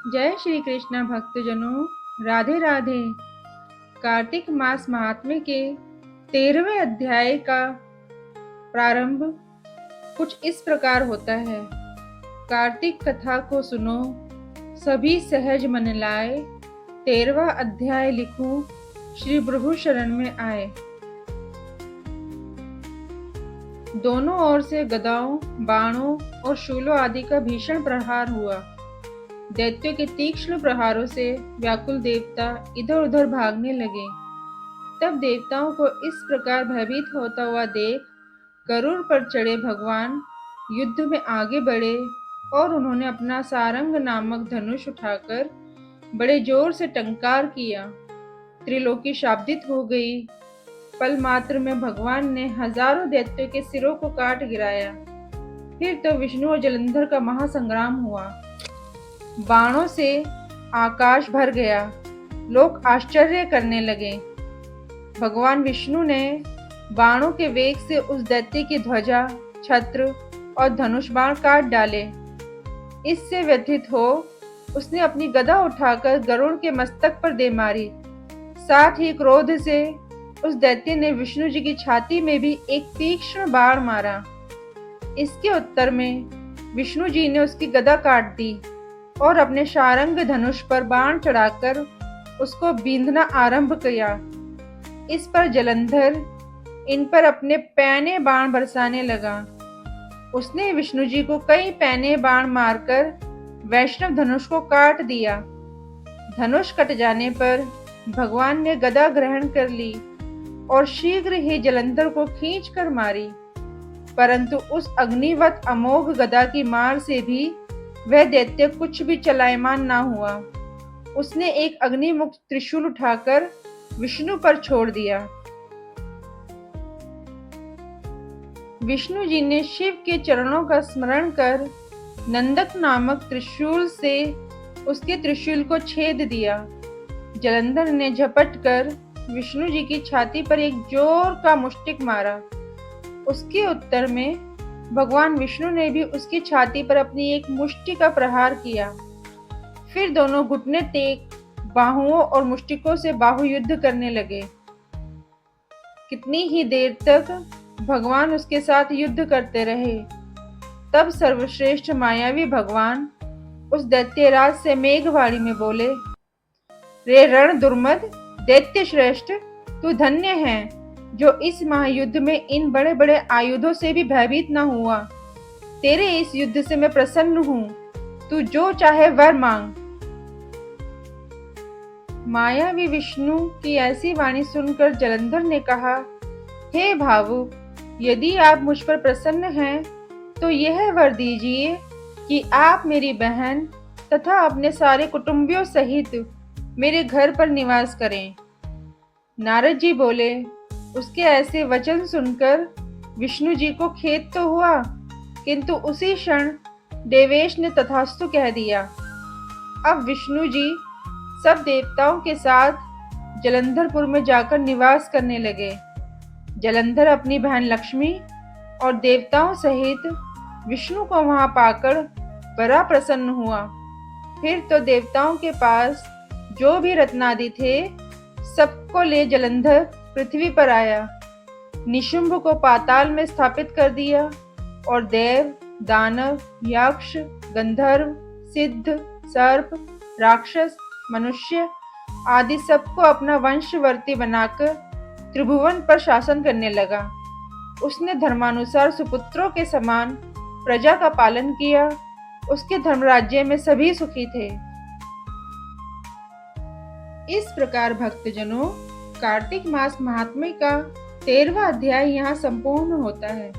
जय श्री कृष्ण भक्तजनों, राधे राधे। कार्तिक मास महात्म्य के 13वें अध्याय का प्रारंभ कुछ इस प्रकार होता है। कार्तिक कथा को सुनो, सभी सहज मन लाए। 13वां अध्याय लिखूं, श्री प्रभु शरण में आए। दोनों ओर से गदाओं, बाणों और शूलों आदि का भीषण प्रहार हुआ। दैत्यों के तीक्ष्ण प्रहारों से व्याकुल देवता इधर उधर भागने लगे। तब देवताओं को इस प्रकार भयभीत होता हुआ देख गरुड़ पर चढ़े भगवान युद्ध में आगे बढ़े और उन्होंने अपना सारंग नामक धनुष उठाकर बड़े जोर से टंकार किया। त्रिलोकी शाब्दित हो गई। पल मात्र में भगवान ने हजारों दैत्यों के सिरों को काट गिराया। फिर तो विष्णु और जलंधर का महासंग्राम हुआ। बाणों से आकाश भर गया। लोग आश्चर्य करने लगे। भगवान विष्णु ने बाणों के वेग से उस दैत्य की ध्वजा, छत्र और धनुष बाण काट डाले। इससे व्यथित हो उसने अपनी गदा उठाकर गरुड़ के मस्तक पर दे मारी। साथ ही क्रोध से उस दैत्य ने विष्णु जी की छाती में भी एक तीक्ष्ण बाण मारा। इसके उत्तर में विष्णु जी ने उसकी गदा काट दी और अपने शारंग धनुष पर बाण चढ़ाकर उसको बींधना आरंभ किया। इस पर जलंधर इन पर अपने पैने बाण बरसाने लगा। उसने विष्णु जी को कई पैने बाण मारकर वैष्णव धनुष को काट दिया। धनुष कट जाने पर भगवान ने गदा ग्रहण कर ली और शीघ्र ही जलंधर को खींचकर मारी। परंतु उस अग्निवत अमोघ गदा की मार से भी वह दैत्य कुछ भी चलायमान ना हुआ। उसने एक अग्निमुक्त त्रिशूल उठाकर विष्णु पर छोड़ दिया। विष्णु जी ने शिव के चरणों का स्मरण कर नंदक नामक त्रिशूल से उसके त्रिशूल को छेद दिया। जलंधर ने झपट कर विष्णु जी की छाती पर एक जोर का मुष्टिक मारा। उसके उत्तर में भगवान विष्णु ने भी उसकी छाती पर अपनी एक मुष्टि का प्रहार किया। फिर दोनों घुटने टेक बाहुओं और मुष्टिकों से बाहु युद्ध करने लगे। कितनी ही देर तक भगवान उसके साथ युद्ध करते रहे। तब सर्वश्रेष्ठ मायावी भगवान उस दैत्यराज से मेघवाणी में बोले, रे रण दुर्मद दैत्य श्रेष्ठ, तू धन्य है जो इस महायुद्ध में इन बड़े बड़े आयुधों से भी भयभीत न हुआ। तेरे इस युद्ध से मैं प्रसन्न हूँ। तू जो चाहे वर मांग। मायावी विष्णु की ऐसी वाणी सुनकर जलंधर ने कहा, हे भावुक, यदि आप मुझ पर प्रसन्न हैं तो यह वर दीजिए कि आप मेरी बहन तथा अपने सारे कुटुंबियों सहित मेरे घर पर निवास करें। नारद जी बोले, उसके ऐसे वचन सुनकर विष्णु जी को खेद तो हुआ, किंतु उसी क्षण देवेश ने तथास्तु कह दिया। अब विष्णु जी सब देवताओं के साथ जलंधरपुर में जाकर निवास करने लगे। जलंधर अपनी बहन लक्ष्मी और देवताओं सहित विष्णु को वहां पाकर बड़ा प्रसन्न हुआ। फिर तो देवताओं के पास जो भी रत्नादि थे सबको ले जलंधर पृथ्वी पर आया। निशुंभ को पाताल में स्थापित कर दिया और देव, दानव, यक्ष, गंधर्व, सिद्ध, सर्प, राक्षस, मनुष्य आदि सबको अपना वंशवर्ती बनाकर त्रिभुवन पर शासन करने लगा। उसने धर्मानुसार सुपुत्रों के समान प्रजा का पालन किया। उसके धर्मराज्य में सभी सुखी थे। इस प्रकार भक्तजनों, कार्तिक मास महात्म्य का 13वां अध्याय यहाँ संपूर्ण होता है।